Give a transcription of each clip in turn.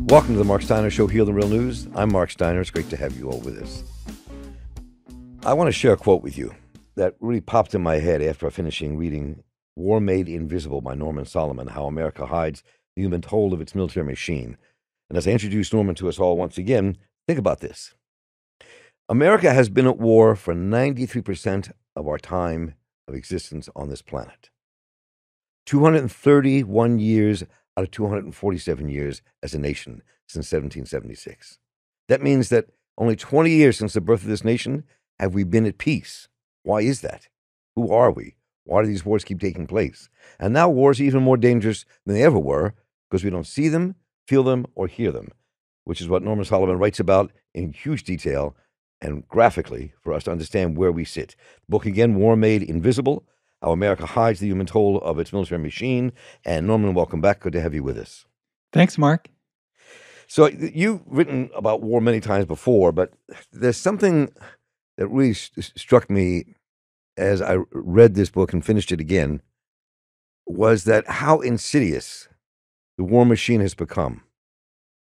Welcome to the Marc Steiner Show, Heal the Real News. I'm Marc Steiner. It's great to have you all with us. I want to share a quote with you that really popped in my head after finishing reading War Made Invisible by Norman Solomon, How America Hides the Human Toll of Its Military Machine. And as I introduce Norman to us all once again, think about this. America has been at war for 93% of our time of existence on this planet. 231 years out of 247 years as a nation since 1776. That means that only 20 years since the birth of this nation have we been at peace. Why is that? Who are we? Why do these wars keep taking place? And now wars are even more dangerous than they ever were because we don't see them, feel them, or hear them, which is what Norman Solomon writes about in huge detail and graphically for us to understand where we sit. The book again, War Made Invisible, How America Hides the Human Toll of Its Military Machine. And Norman, welcome back. Good to have you with us. Thanks, Mark. So you've written about war many times before, but there's something that really struck me as I read this book and finished it again, was that how insidious the war machine has become,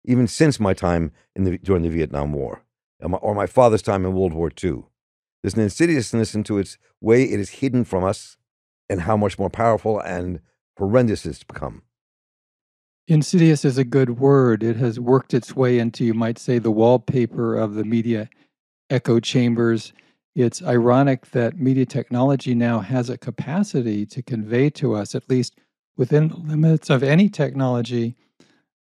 even since my time during the Vietnam War, or my father's time in World War II. There's an insidiousness into its way it is hidden from us and how much more powerful and horrendous it's become. Insidious is a good word. It has worked its way into, you might say, the wallpaper of the media echo chambers. It's ironic that media technology now has a capacity to convey to us, at least within the limits of any technology,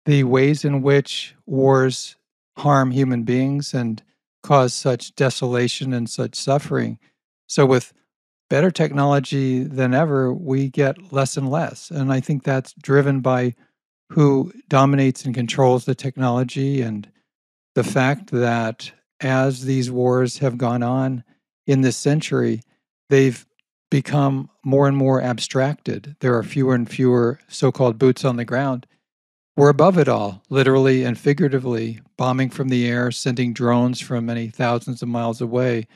the ways in which wars harm human beings and cause such desolation and such suffering. So with better technology than ever, we get less and less. And I think that's driven by who dominates and controls the technology and the fact that as these wars have gone on in this century, they've become more and more abstracted. There are fewer and fewer so-called boots on the ground. We're above it all, literally and figuratively, bombing from the air, sending drones from many thousands of miles away.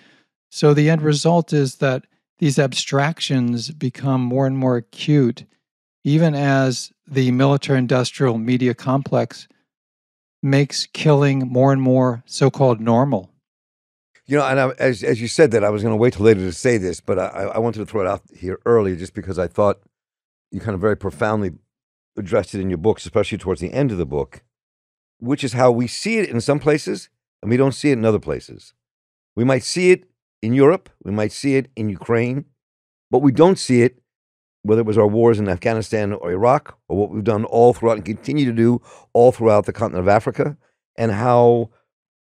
So the end result is that these abstractions become more and more acute, even as the military-industrial media complex makes killing more and more so-called normal. You know, and as you said that, I was going to wait till later to say this, but I wanted to throw it out here early just because I thought you kind of very profoundly addressed it in your books, especially towards the end of the book, which is how we see it in some places and we don't see it in other places. We might see it in Europe, we might see it in Ukraine, but we don't see it, whether it was our wars in Afghanistan or Iraq, or what we've done all throughout and continue to do all throughout the continent of Africa, and how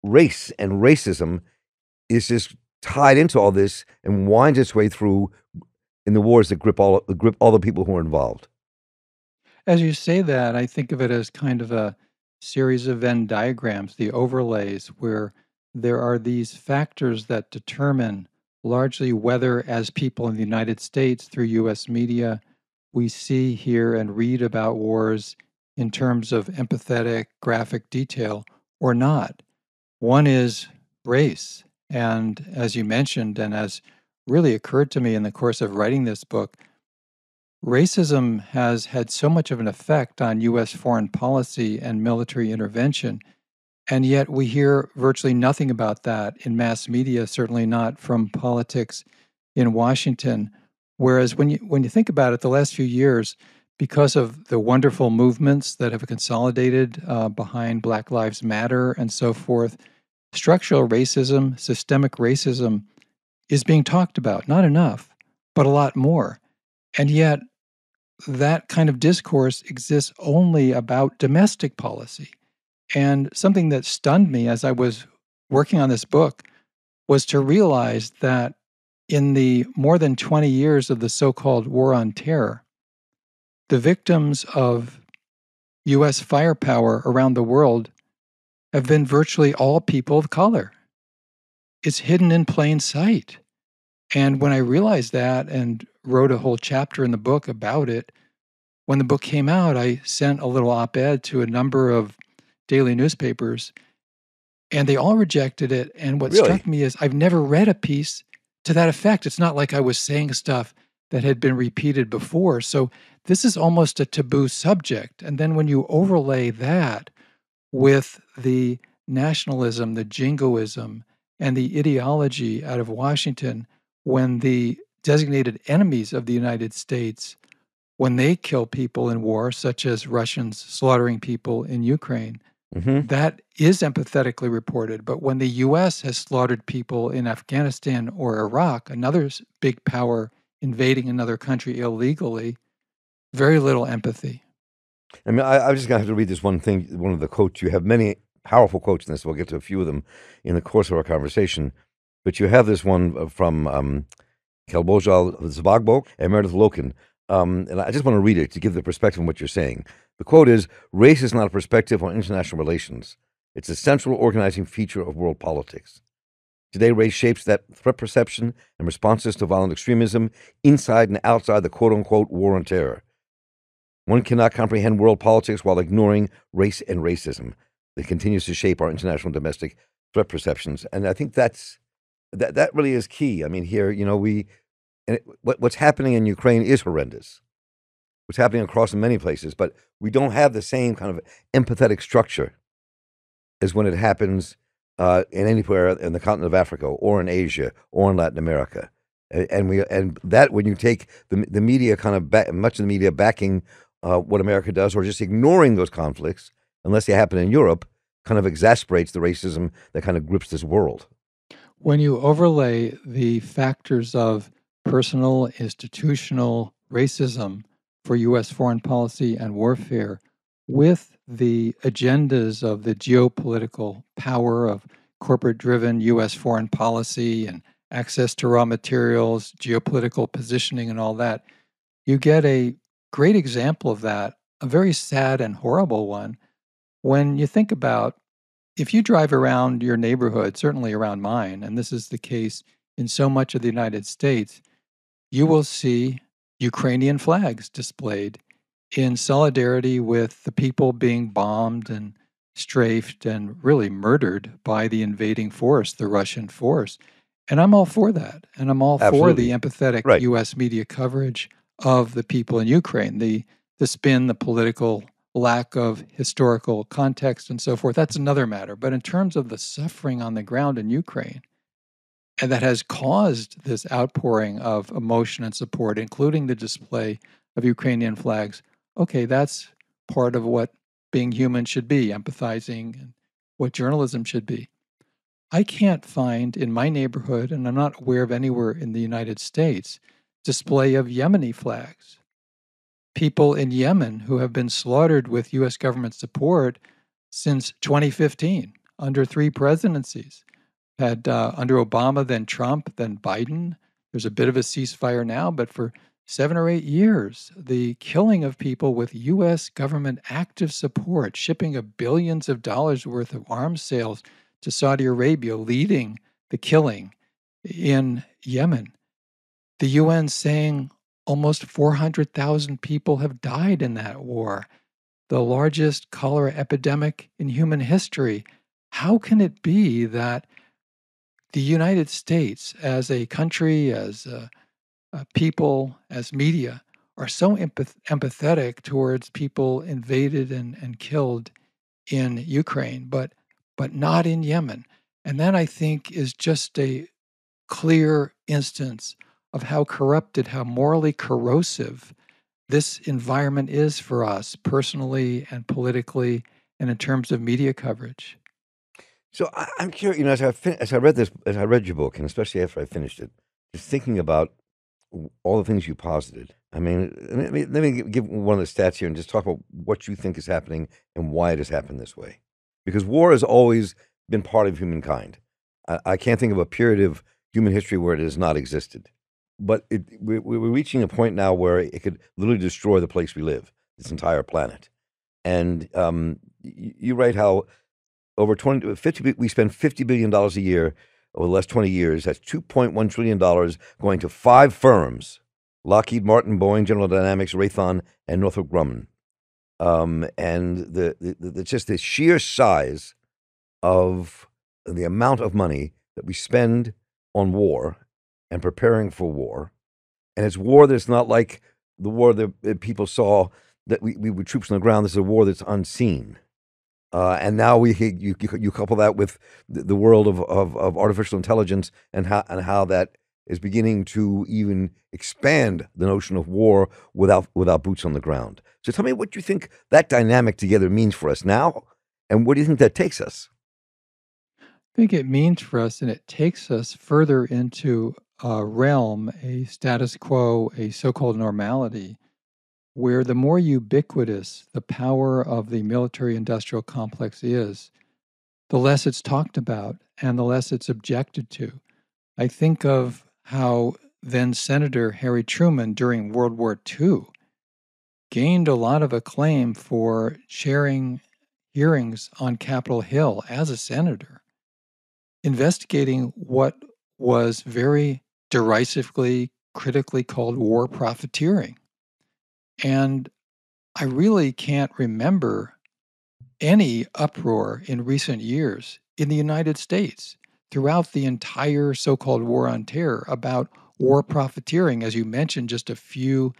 race and racism is just tied into all this and winds its way through in the wars that grip all the people who are involved. As you say that, I think of it as kind of a series of Venn diagrams, the overlays, where there are these factors that determine largely whether, as people in the United States through U.S. media, we see, hear, and read about wars in terms of empathetic, graphic detail or not. One is race. And as you mentioned, and as really occurred to me in the course of writing this book, racism has had so much of an effect on U.S. foreign policy and military intervention, and yet we hear virtually nothing about that in mass media, certainly not from politics in Washington. Whereas when you think about it, the last few years, because of the wonderful movements that have consolidated behind Black Lives Matter and so forth, structural racism, systemic racism is being talked about. Not enough, but a lot more. And yet, that kind of discourse exists only about domestic policy. And something that stunned me as I was working on this book was to realize that in the more than 20 years of the so-called War on Terror, the victims of U.S. firepower around the world have been virtually all people of color. It's hidden in plain sight. And when I realized that and wrote a whole chapter in the book about it, when the book came out, I sent a little op-ed to a number of daily newspapers, and they all rejected it. And what struck me is I've never read a piece to that effect. It's not like I was saying stuff that had been repeated before. So this is almost a taboo subject. And then when you overlay that with the nationalism, the jingoism, and the ideology out of Washington when the designated enemies of the United States, when they kill people in war, such as Russians slaughtering people in Ukraine, Hmm. that is empathetically reported. But when the US has slaughtered people in Afghanistan or Iraq, another big power invading another country illegally, very little empathy. I mean, I'm just gonna have to read this one thing, one of the quotes. You have many powerful quotes in this. We'll get to a few of them in the course of our conversation. But you have this one from Kelbojal Zvagbo and Meredith Loken. And I just want to read it to give the perspective on what you're saying. The quote is, "Race is not a perspective on international relations. It's a central organizing feature of world politics. Today, race shapes that threat perception and responses to violent extremism inside and outside the quote-unquote war on terror. One cannot comprehend world politics while ignoring race and racism that continues to shape our international domestic threat perceptions." And I think that really is key. I mean, here, what's happening in Ukraine is horrendous. What's happening across many places, but we don't have the same kind of empathetic structure as when it happens in anywhere in the continent of Africa or in Asia or in Latin America. And that when you take the media kind of much of the media backing what America does or just ignoring those conflicts unless they happen in Europe, kind of exasperates the racism that kind of grips this world. When you overlay the factors of personal, institutional racism for U.S. foreign policy and warfare with the agendas of the geopolitical power of corporate driven U.S. foreign policy and access to raw materials, geopolitical positioning, and all that, you get a great example of that, a very sad and horrible one. When you think about if you drive around your neighborhood, certainly around mine, and this is the case in so much of the United States, you will see Ukrainian flags displayed in solidarity with the people being bombed and strafed and really murdered by the invading force, the Russian force. And I'm all for that. And I'm all for the Absolutely. empathetic Right. US media coverage of the people in Ukraine, the spin, the political lack of historical context and so forth. That's another matter. But in terms of the suffering on the ground in Ukraine, and that has caused this outpouring of emotion and support, including the display of Ukrainian flags. Okay, that's part of what being human should be, empathizing, and what journalism should be. I can't find in my neighborhood, and I'm not aware of anywhere in the United States, display of Yemeni flags. People in Yemen who have been slaughtered with US government support since 2015 under 3 presidencies had under Obama, then Trump, then Biden. There's a bit of a ceasefire now, but for 7 or 8 years, the killing of people with U.S. government active support, shipping of billions of dollars worth of arms sales to Saudi Arabia, leading the killing in Yemen. The UN saying almost 400,000 people have died in that war, the largest cholera epidemic in human history. How can it be that the United States, as a country, as a people, as media, are so empathetic towards people invaded and killed in Ukraine, but not in Yemen? And that, I think, is just a clear instance of how corrupted, how morally corrosive this environment is for us personally and politically and in terms of media coverage. So I'm curious, as I read this, as I read your book, and especially after I finished it, just thinking about all the things you posited. I mean, let me give one of the stats here and just talk about what you think is happening and why it has happened this way. Because war has always been part of humankind. I can't think of a period of human history where it has not existed. But we're reaching a point now where it could literally destroy the place we live, this entire planet. And you write how over 50, we spend $50 billion a year over the last 20 years. That's $2.1 trillion going to 5 firms: Lockheed Martin, Boeing, General Dynamics, Raytheon, and Northrop Grumman. And just the sheer size of the amount of money that we spend on war and preparing for war. And it's war that's not like the war that people saw that we were troops on the ground. This is a war that's unseen. And now you couple that with the world of artificial intelligence and how that is beginning to even expand the notion of war without boots on the ground. So tell me what you think that dynamic together means for us now, and where do you think that takes us? I think it means for us, and it takes us further into a realm, a status quo, a so called normality, where the more ubiquitous the power of the military industrial complex is, the less it's talked about and the less it's objected to. I think of how then Senator Harry Truman during World War II gained a lot of acclaim for chairing hearings on Capitol Hill as a senator, investigating what was very derisively, critically called war profiteering. And I really can't remember any uproar in recent years in the United States throughout the entire so called war on terror about war profiteering. As you mentioned, just a few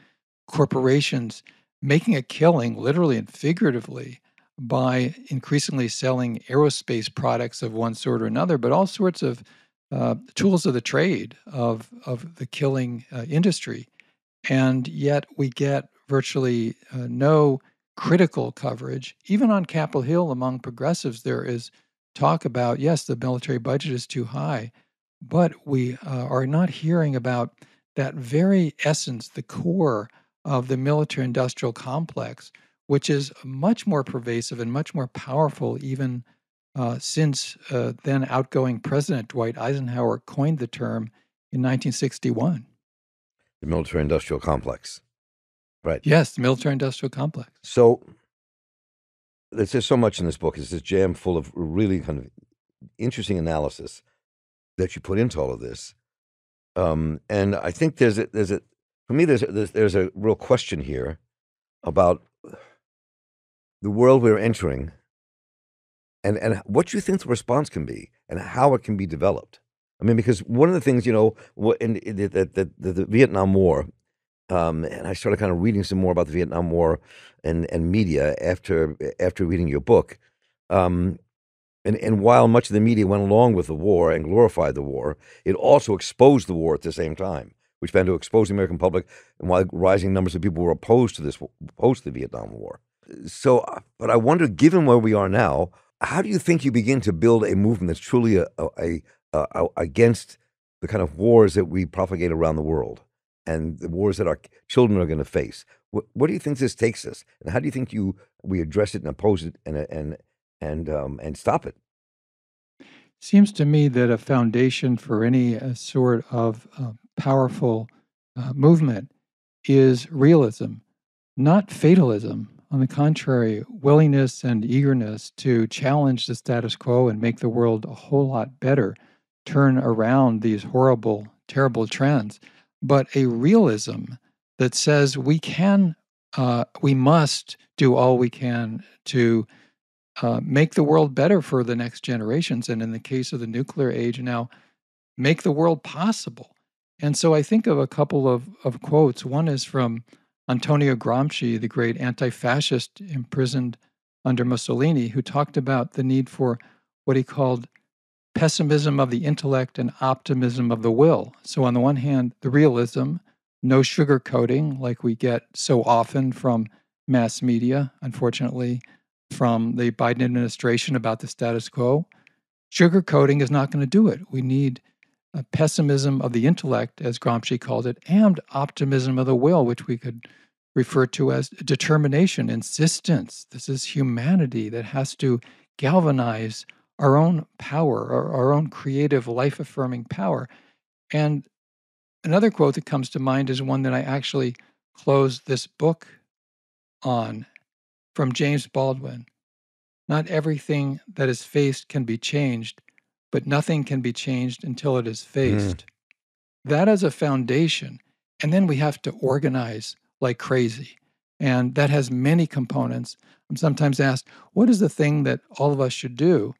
corporations making a killing, literally and figuratively, by increasingly selling aerospace products of one sort or another, but all sorts of tools of the trade of the killing industry. And yet we get virtually no critical coverage. Even on Capitol Hill, among progressives, there is talk about, yes, the military budget is too high, but we are not hearing about that very essence, the core of the military industrial complex, which is much more pervasive and much more powerful even since then outgoing President Dwight Eisenhower coined the term in 1961. The military industrial complex, right? Yes, the military industrial complex. So there's just so much in this book. It's just jam full of really kind of interesting analysis that you put into all of this. And I think for me, there's a real question here about the world we're entering, and what you think the response can be, and how it can be developed. I mean, because one of the things, in the Vietnam War, and I started kind of reading some more about the Vietnam War and media after reading your book. Um, and while much of the media went along with the war and glorified the war, it also exposed the war at the same time, which began to expose the American public, and why rising numbers of people were opposed to the Vietnam War. So, but I wonder, given where we are now, how do you think you begin to build a movement that's truly against the kind of wars that we propagate around the world and the wars that our children are going to face? What do you think this takes us, and how do you think we address it and oppose it and stop it? Seems to me that a foundation for any sort of powerful movement is realism, not fatalism. On the contrary, willingness and eagerness to challenge the status quo and make the world a whole lot better, turn around these horrible, terrible trends, but a realism that says we must do all we can to make the world better for the next generations. And in the case of the nuclear age now, make the world possible. And so I think of a couple of quotes. One is from Antonio Gramsci, the great anti fascist imprisoned under Mussolini, who talked about the need for what he called pessimism of the intellect and optimism of the will. So, on the one hand, the realism, no sugarcoating like we get so often from mass media, unfortunately, from the Biden administration about the status quo. Sugarcoating is not going to do it. We need a pessimism of the intellect, as Gramsci called it, and optimism of the will, which we could refer to as determination, insistence. This is humanity that has to galvanize our own power, our own creative, life affirming power. And another quote that comes to mind is one that I actually closed this book on from James Baldwin. Not everything that is faced can be changed, but nothing can be changed until it is Mm. faced. That is a foundation. And then we have to organize like crazy. And that has many components. I'm sometimes asked, what is the thing that all of us should do?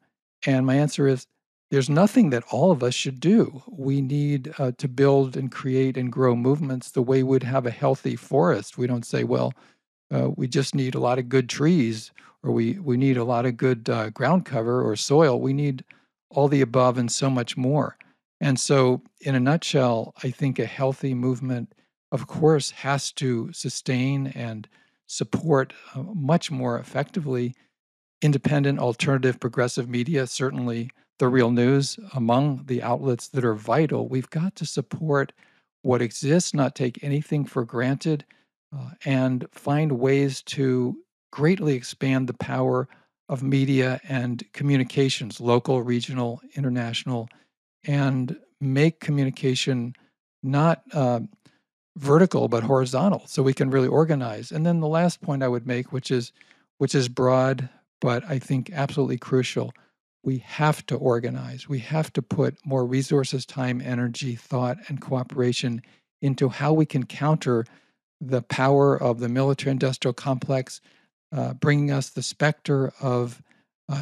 And my answer is, there's nothing that all of us should do. We need to build and create and grow movements the way we'd have a healthy forest. We don't say, well, We just need a lot of good trees, or we need a lot of good ground cover or soil. We need all the above and so much more. And so, in a nutshell, I think a healthy movement, of course, has to sustain and support much more effectively independent, alternative, progressive media, certainly the real news among the outlets that are vital. We've got to support what exists, not take anything for granted, and find ways to greatly expand the power of media and communications, local, regional, international, and make communication not vertical but horizontal, so we can really organize. And then the last point I would make, which is broad but I think absolutely crucial, we have to organize. We have to put more resources, time, energy, thought, and cooperation into how we can counter the power of the military-industrial complex, bringing us the specter of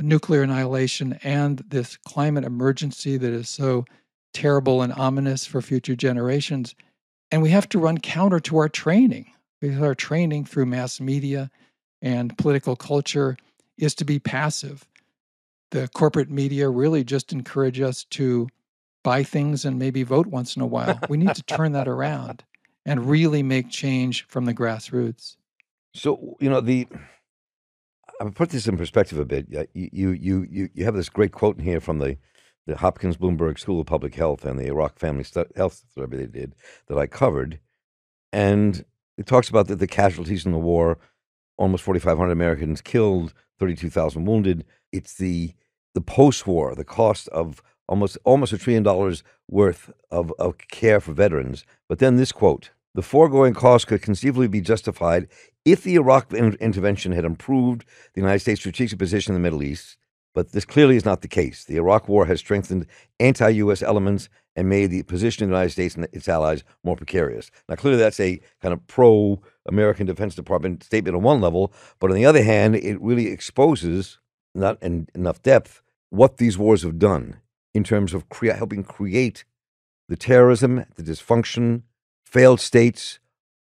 nuclear annihilation and this climate emergency that is so terrible and ominous for future generations. And we have to run counter to our training, because our training through mass media and political culture is to be passive. The corporate media really just encourage us to buy things and maybe vote once in a while. We need to turn that around and really make change from the grassroots. So, I'll put this in perspective a bit. You have this great quote in here from the Hopkins Bloomberg School of Public Health and the Iraq Family Health Survey they did that I covered, and it talks about the casualties in the war, almost 4,500 Americans killed, 32,000 wounded. It's the post-war, the cost of almost $1 trillion worth of care for veterans. But then this quote: the foregoing cost could conceivably be justified if the Iraq intervention had improved the United States' strategic position in the Middle East, but this clearly is not the case. The Iraq War has strengthened anti-U.S. elements and made the position of the United States and its allies more precarious. Now, clearly that's a kind of pro-American Defense Department statement on one level, but on the other hand, it really exposes, not in enough depth, what these wars have done in terms of helping create the terrorism, the dysfunction, failed states,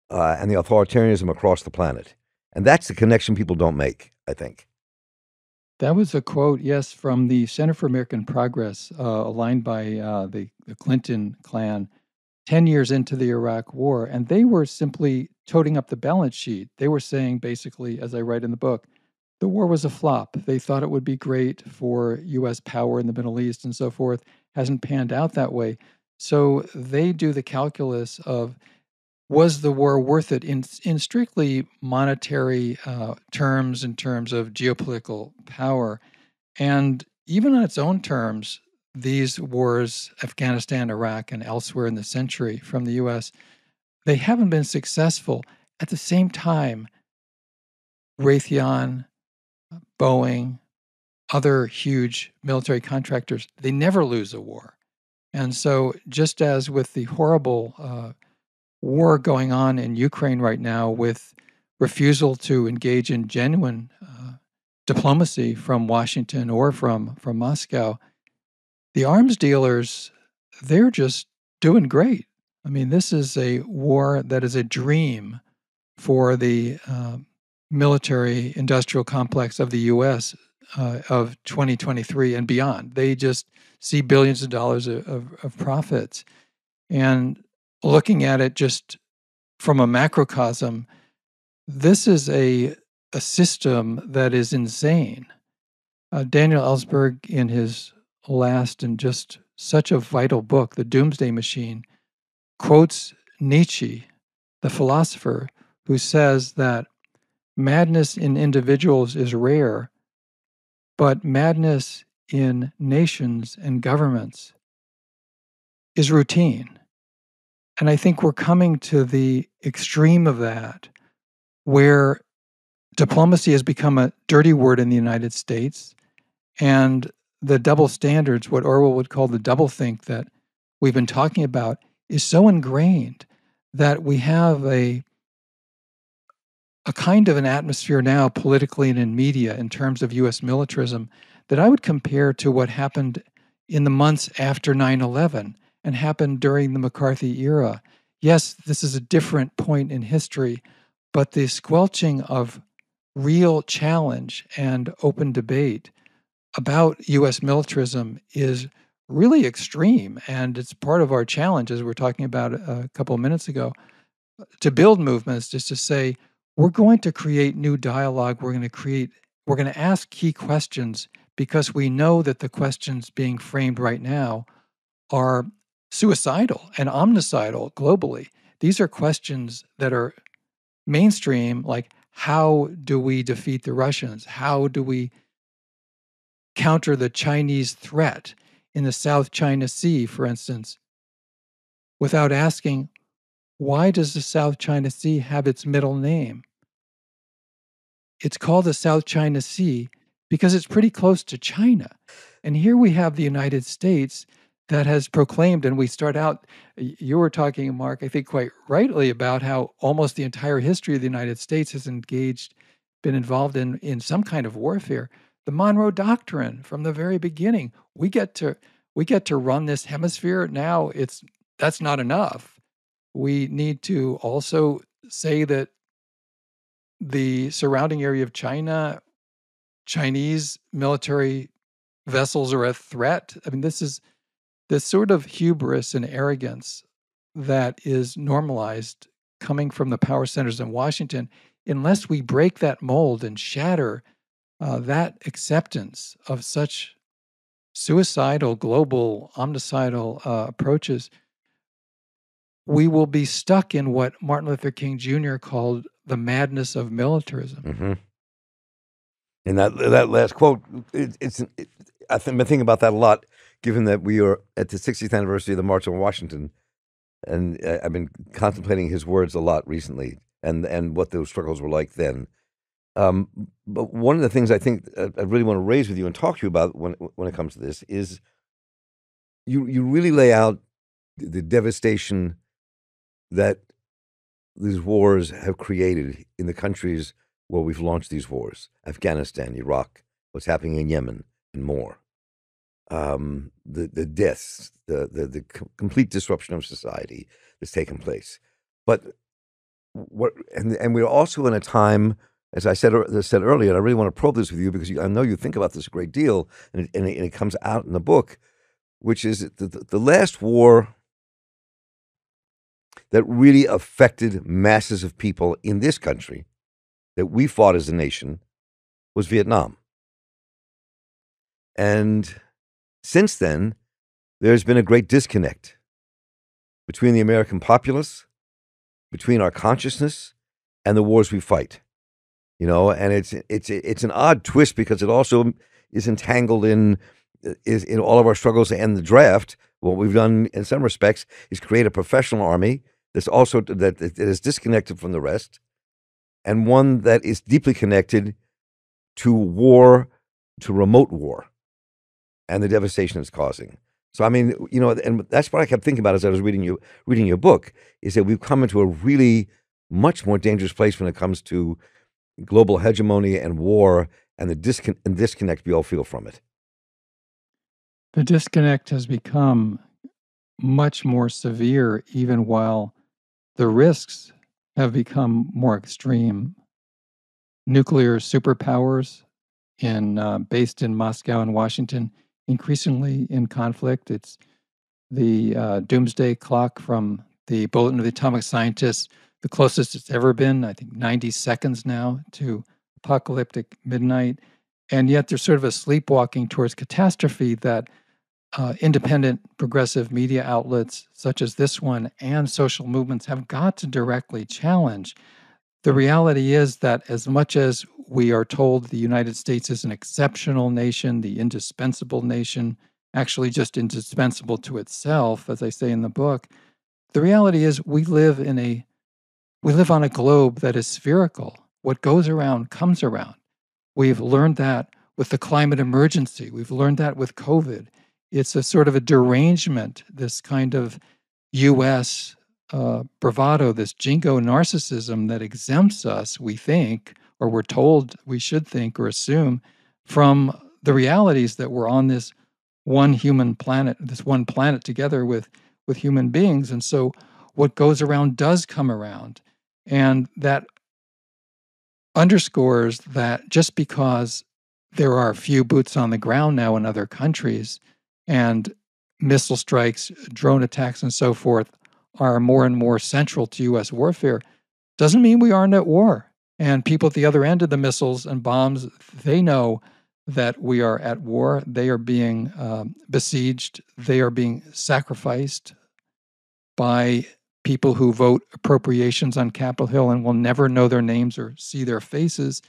and the authoritarianism across the planet. And that's the connection people don't make, I think. That was a quote, yes, from the Center for American Progress, aligned by the Clinton clan 10 years into the Iraq War. And they were simply toting up the balance sheet. They were saying, basically, as I write in the book, the war was a flop. They thought it would be great for U.S. power in the Middle East and so forth. Hasn't panned out that way. So they do the calculus of, was the war worth it in strictly monetary terms, in terms of geopolitical power? And even on its own terms, these wars, Afghanistan, Iraq, and elsewhere in the century from the U.S., they haven't been successful. At the same time, Raytheon, Boeing, other huge military contractors, they never lose a war. And so just as with the horrible war going on in Ukraine right now, with refusal to engage in genuine diplomacy from Washington or from Moscow, the arms dealers, they're just doing great. I mean, this is a war that is a dream for the military industrial complex of the U.S. Of 2023 and beyond. They just see billions of dollars of profits. And looking at it just from a macrocosm, this is a system that is insane. Daniel Ellsberg, in his last and just such a vital book, The Doomsday Machine, quotes Nietzsche, the philosopher, who says that madness in individuals is rare, but madness in nations and governments is routine. And I think we're coming to the extreme of that, where diplomacy has become a dirty word in the United States, and the double standards, what Orwell would call the doublethink that we've been talking about, is so ingrained that we have a kind of an atmosphere now politically and in media in terms of U.S. militarism that I would compare to what happened in the months after 9/11 and happened during the McCarthy era. Yes, this is a different point in history, but the squelching of real challenge and open debate about U.S. militarism is really extreme, and it's part of our challenge, as we were talking about a couple of minutes ago, to build movements, just to say, we're going to create new dialogue, we're going to ask key questions because we know that the questions being framed right now are suicidal and omnicidal globally. These are questions that are mainstream, like how do we defeat the Russians? How do we counter the Chinese threat in the South China Sea, for instance, without asking, why does the South China Sea have its middle name? It's called the South China Sea because it's pretty close to China. And here we have the United States that has proclaimed, and we start out, you were talking, Mark, I think quite rightly, about how almost the entire history of the United States has been involved in some kind of warfare. The Monroe Doctrine from the very beginning. We get to run this hemisphere. Now that's not enough. We need to also say that the surrounding area of China, Chinese military vessels are a threat. I mean, this is this sort of hubris and arrogance that is normalized coming from the power centers in Washington. Unless we break that mold and shatter that acceptance of such suicidal, global, omnicidal approaches, we will be stuck in what Martin Luther King Jr. called the madness of militarism. Mm-hmm. And that last quote, I've been thinking about that a lot, given that we are at the 60th anniversary of the March on Washington, and I've been contemplating his words a lot recently, and what those struggles were like then. But one of the things I think I really want to raise with you and talk to you about when it comes to this is you really lay out the devastation that these wars have created in the countries where we've launched these wars: Afghanistan, Iraq, what's happening in Yemen, and more. The deaths, the complete disruption of society that's taken place. But and we're also in a time, as I said earlier, and I really want to probe this with you because I know you think about this a great deal, and it comes out in the book, which is the last war that really affected masses of people in this country that we fought as a nation was Vietnam. And since then, there's been a great disconnect between the American populace, between our consciousness, and the wars we fight. And it's an odd twist because it also is entangled in all of our struggles to end the draft. What we've done in some respects is create a professional army that is disconnected from the rest, and one that is deeply connected to war, to remote war, and the devastation it's causing. So, I mean, and that's what I kept thinking about as I was reading your book, is that we've come into a really much more dangerous place when it comes to global hegemony and war, and the disconnect we all feel from it. The disconnect has become much more severe, even while the risks have become more extreme. Nuclear superpowers based in Moscow and Washington, increasingly in conflict. It's the doomsday clock from the Bulletin of the Atomic Scientists, the closest it's ever been, I think 90 seconds now to apocalyptic midnight. And yet there's sort of a sleepwalking towards catastrophe that independent progressive media outlets such as this one and social movements have got to directly challenge. The reality is that as much as we are told the United States is an exceptional nation, the indispensable nation, actually just indispensable to itself, as I say in the book, the reality is we live on a globe that is spherical. What goes around comes around. We've learned that with the climate emergency. We've learned that with COVID. It's a sort of a derangement, this kind of U.S. Bravado, this jingo narcissism that exempts us, we think, or we're told we should think or assume, from the realities that we're on this one human planet, this one planet together with human beings. And so what goes around does come around. And that underscores that just because there are a few boots on the ground now in other countries and missile strikes, drone attacks, and so forth are more and more central to U.S. warfare, doesn't mean we aren't at war. And people at the other end of the missiles and bombs, they know that we are at war. They are being besieged. They are being sacrificed by people who vote appropriations on Capitol Hill and will never know their names or see their faces.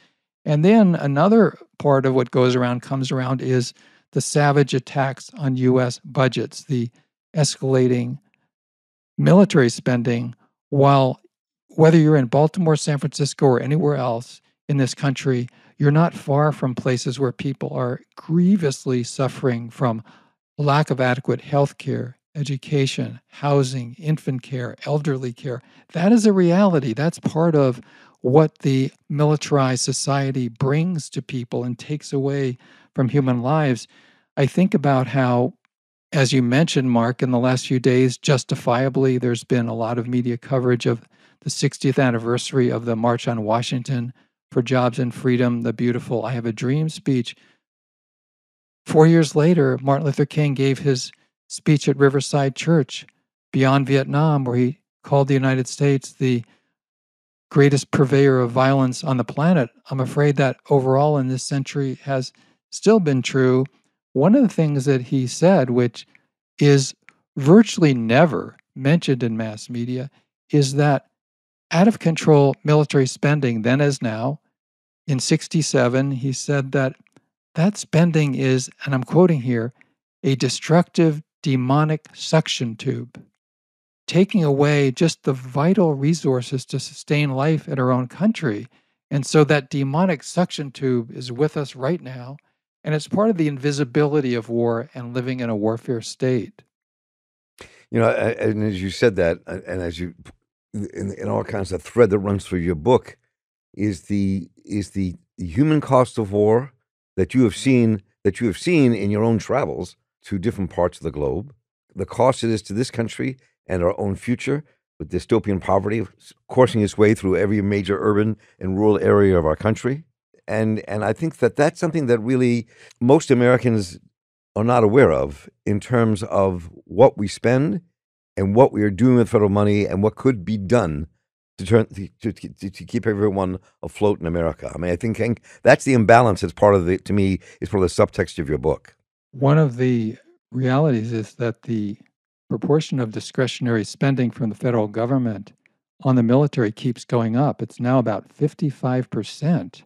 And then another part of what comes around is the savage attacks on U.S. budgets, the escalating military spending, while whether you're in Baltimore, San Francisco, or anywhere else in this country, you're not far from places where people are grievously suffering from lack of adequate health care, education, housing, infant care, elderly care. That is a reality. That's part of what the militarized society brings to people and takes away from human lives. I think about how, as you mentioned, Mark, in the last few days, justifiably, there's been a lot of media coverage of the 60th anniversary of the March on Washington for Jobs and Freedom, the beautiful I Have a Dream speech. 4 years later, Martin Luther King gave his speech at Riverside Church beyond Vietnam, where he called the United States the greatest purveyor of violence on the planet. I'm afraid that overall in this century has still been true. One of the things that he said, which is virtually never mentioned in mass media, is that out of control military spending, then as now, in 67, he said that that spending is, and I'm quoting here, a destructive demonic suction tube, taking away just the vital resources to sustain life in our own country. And so that demonic suction tube is with us right now. And it's part of the invisibility of war and living in a warfare state. And as you said that, and as you, in all kinds of thread that runs through your book, is the human cost of war that you have seen in your own travels to different parts of the globe, the cost it is to this country and our own future, with dystopian poverty coursing its way through every major urban and rural area of our country. And I think that that's something that really most Americans are not aware of in terms of what we spend and what we are doing with federal money and what could be done to keep everyone afloat in America. I mean, I think that's the imbalance that's part of the subtext of your book. One of the realities is that the proportion of discretionary spending from the federal government on the military keeps going up. It's now about 55%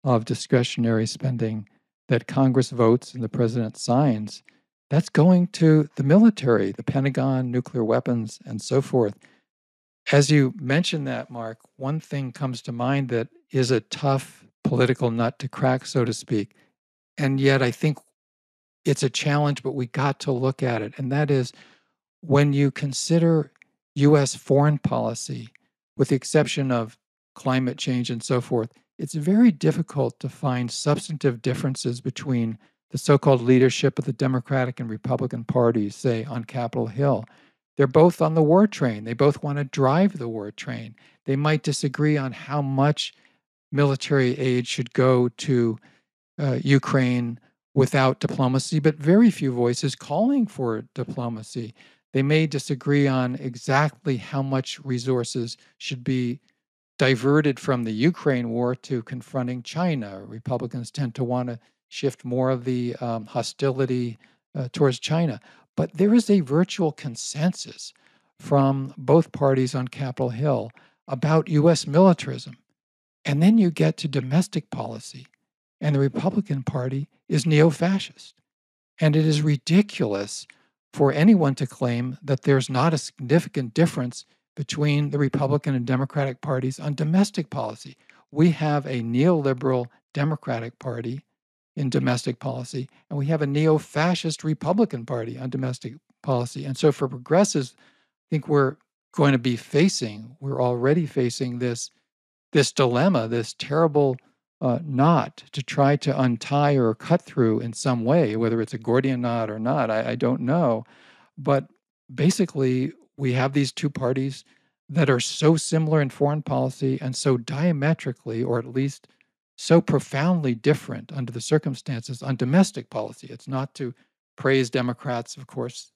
of discretionary spending that Congress votes and the president signs. That's going to the military, the Pentagon, nuclear weapons, and so forth. As you mentioned that, Mark, one thing comes to mind that is a tough political nut to crack, so to speak. And yet I think it's a challenge, but we got to look at it. And that is when you consider U.S. foreign policy, with the exception of climate change and so forth, it's very difficult to find substantive differences between the so-called leadership of the Democratic and Republican parties, say, on Capitol Hill. They're both on the war train. They both want to drive the war train. They might disagree on how much military aid should go to Ukraine without diplomacy, but very few voices calling for diplomacy. They may disagree on exactly how much resources should be diverted from the Ukraine war to confronting China. Republicans tend to want to shift more of the hostility towards China. But there is a virtual consensus from both parties on Capitol Hill about U.S. militarism. And then you get to domestic policy, and the Republican Party is neo-fascist. And it is ridiculous for anyone to claim that there's not a significant difference between the Republican and Democratic parties on domestic policy. We have a neoliberal Democratic Party in domestic policy, and we have a neo-fascist Republican Party on domestic policy. And so for progressives, I think we're already facing this dilemma, this terrible knot to try to untie or cut through in some way, whether it's a Gordian knot or not, I don't know. But basically, we have these two parties that are so similar in foreign policy and so diametrically, or at least so profoundly different under the circumstances on domestic policy. It's not to praise Democrats, of course.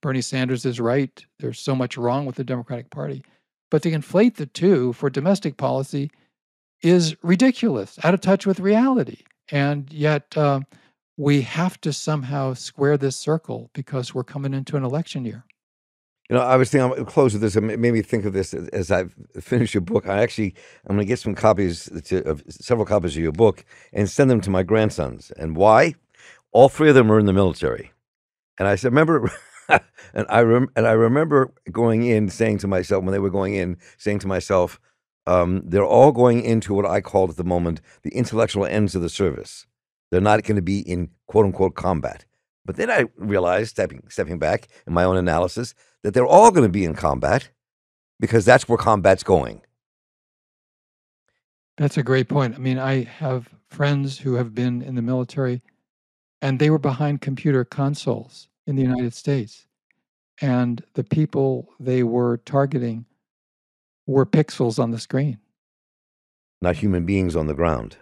Bernie Sanders is right. There's so much wrong with the Democratic Party. But to conflate the two for domestic policy is ridiculous, out of touch with reality. And yet, we have to somehow square this circle because we're coming into an election year. I was thinking, I'll close with this. It made me think of this as I've finished your book. I'm going to get some copies, of several copies of your book, and send them to my grandsons. And why? All three of them are in the military. And I said, remember, and I remember going in, saying to myself, when they were going in, saying to myself, they're all going into what I called at the moment the intellectual ends of the service. They're not going to be in quote unquote combat. But then I realized, stepping back in my own analysis, that they're all going to be in combat because that's where combat's going. That's a great point. I mean, I have friends who have been in the military, and they were behind computer consoles in the United States. And the people they were targeting were pixels on the screen. Not human beings on the ground.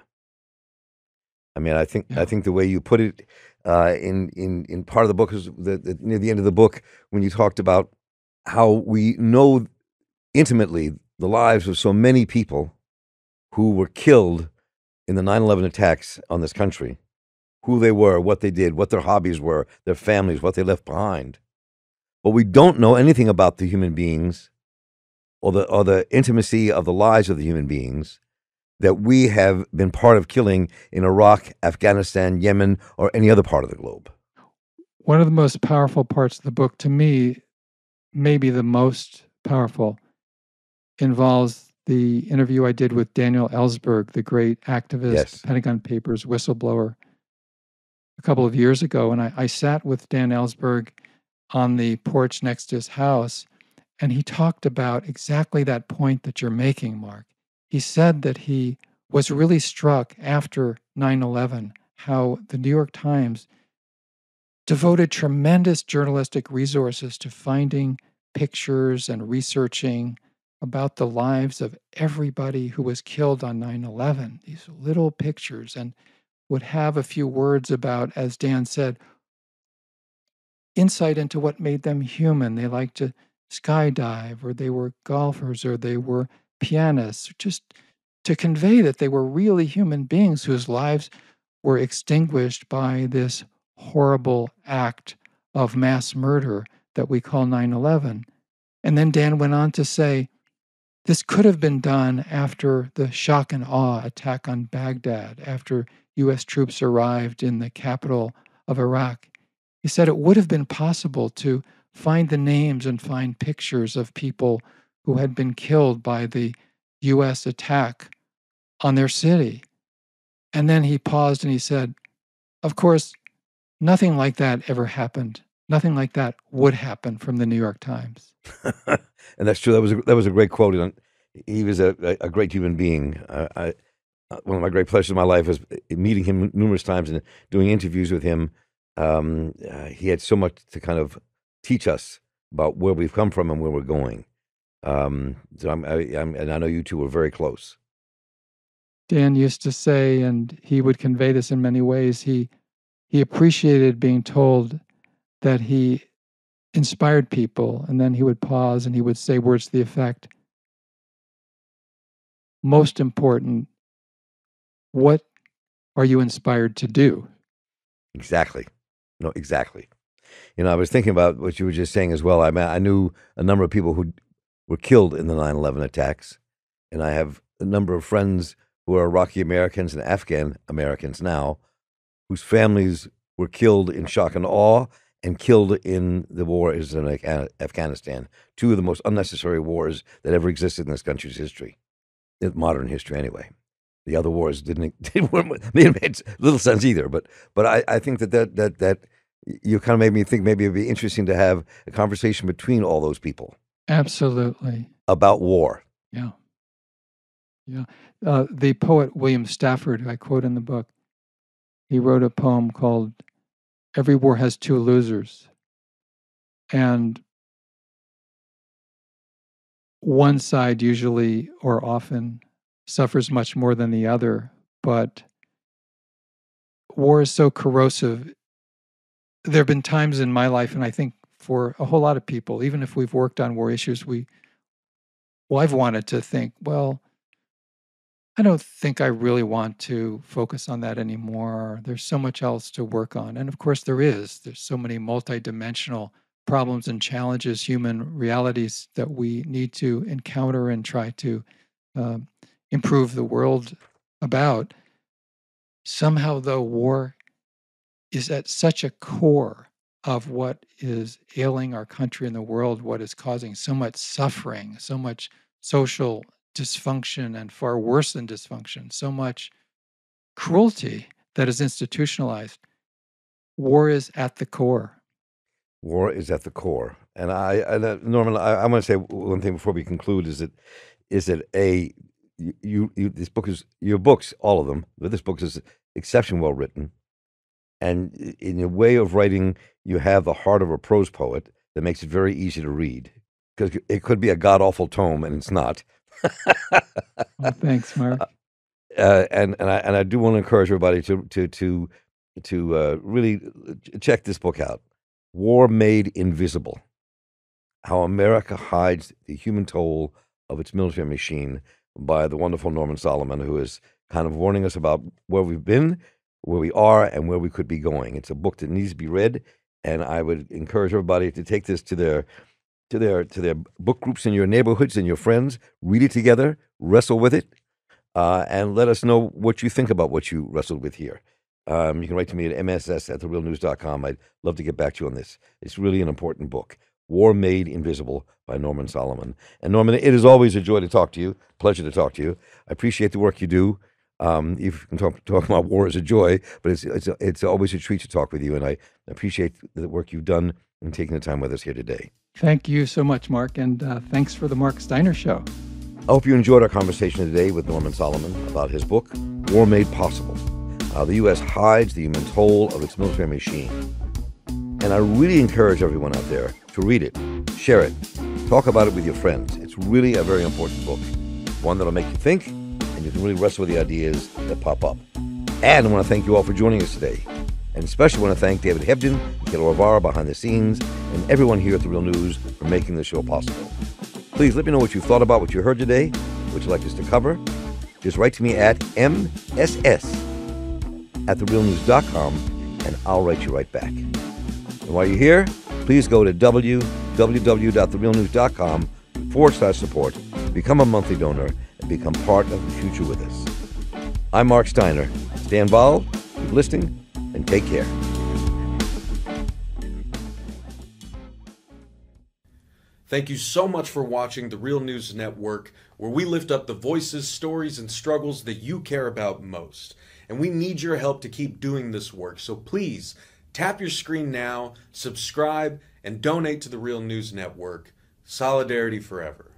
I mean, I think Yeah. the way you put it in part of the book is near the end of the book when you talked about how we know intimately the lives of so many people who were killed in the 9/11 attacks on this country, who they were, what they did, what their hobbies were, their families, what they left behind. But we don't know anything about the human beings or the intimacy of the lives of the human beings that we have been part of killing in Iraq, Afghanistan, Yemen, or any other part of the globe. One of the most powerful parts of the book, to me, maybe the most powerful, involves the interview I did with Daniel Ellsberg, the great activist, Yes. Pentagon Papers whistleblower, a couple of years ago. And I sat with Dan Ellsberg on the porch next to his house, and he talked about exactly that point that you're making, Mark. He said that he was really struck after 9/11 how the New York Times devoted tremendous journalistic resources to finding pictures and researching about the lives of everybody who was killed on 9/11, these little pictures, and would have a few words about, as Dan said, insight into what made them human. They liked to skydive, or they were golfers, or they were pianists, just to convey that they were really human beings whose lives were extinguished by this horrible act of mass murder that we call 9/11. And then Dan went on to say, this could have been done after the shock and awe attack on Baghdad, after US troops arrived in the capital of Iraq. He said it would have been possible to find the names and find pictures of people who had been killed by the US attack on their city. And then he paused and he said, of course, nothing like that ever happened. Nothing like that would happen from the New York Times. And that's true. That was a great quote. And he was a great human being. One of my great pleasures in my life was meeting him numerous times and doing interviews with him. He had so much to kind of teach us about where we've come from and where we're going. So and I know you two were very close. Dan used to say, and he would convey this in many ways, he appreciated being told that he inspired people, and then he would pause and he would say words to the effect, most important, what are you inspired to do? Exactly. No, exactly. I was thinking about what you were just saying as well. I knew a number of people who were killed in the 9/11 attacks, and I have a number of friends who are Iraqi Americans and Afghan Americans now, whose families were killed in shock and awe and killed in the wars in Afghanistan, two of the most unnecessary wars that ever existed in this country's history, in modern history anyway. The other wars didn't made little sense either. But I think that you kind of made me think maybe it'd be interesting to have a conversation between all those people Absolutely. about war. Yeah. Yeah. The poet William Stafford, who I quote in the book, he wrote a poem called Every War Has Two Losers. And one side usually or often suffers much more than the other, but war is so corrosive. There have been times in my life, and I think for a whole lot of people, even if we've worked on war issues, I've wanted to think, well, I don't think I really want to focus on that anymore. There's so much else to work on. And of course, there is. There's so many multidimensional problems and challenges, human realities that we need to encounter and try to um, improve the world about. Somehow, though, war is at such a core of what is ailing our country and the world, what is causing so much suffering, so much social dysfunction, and far worse than dysfunction, so much cruelty that is institutionalized. War is at the core. War is at the core. And Norman, I want to say one thing before we conclude is that this book is your books, all of them, but this book is exceptionally well written. And in your way of writing, you have the heart of a prose poet that makes it very easy to read. Because it could be a god awful tome, and it's not. Well, thanks, Mark. And I do want to encourage everybody to really check this book out. War Made Invisible: How America Hides the Human Toll of Its Military Machine, by the wonderful Norman Solomon, who is kind of warning us about where we've been, where we are, and where we could be going. It's a book that needs to be read, and I would encourage everybody to take this to their book groups in your neighborhoods and your friends. Read it together, wrestle with it, and let us know what you think about what you wrestled with here. You can write to me at mss@therealnews.com. I'd love to get back to you on this. It's really an important book. War Made Invisible by Norman Solomon. And Norman, it is always a joy to talk to you. Pleasure to talk to you. I appreciate the work you do. You can talk about war is a joy, but it's always a treat to talk with you. And I appreciate the work you've done in taking the time with us here today. Thank you so much, Mark, and thanks for the Marc Steiner Show. I hope you enjoyed our conversation today with Norman Solomon about his book, War Made Possible: How the U.S. Hides the Human Toll of Its Military Machine. And I really encourage everyone out there to read it, share it, talk about it with your friends. It's really a very important book, one that'll make you think, and you can really wrestle with the ideas that pop up. And I want to thank you all for joining us today. And especially want to thank David Hebden and Kilo Rivara behind the scenes, and everyone here at The Real News for making this show possible. Please let me know what you thought about what you heard today, what you'd like us to cover. Just write to me at mss@therealnews.com, and I'll write you right back. And while you're here, please go to www.therealnews.com/support, become a monthly donor, and become part of the future with us. I'm Marc Steiner. Stay involved, keep listening, and take care. Thank you so much for watching The Real News Network, where we lift up the voices, stories, and struggles that you care about most. And we need your help to keep doing this work, so please tap your screen now, subscribe, and donate to The Real News Network. Solidarity forever.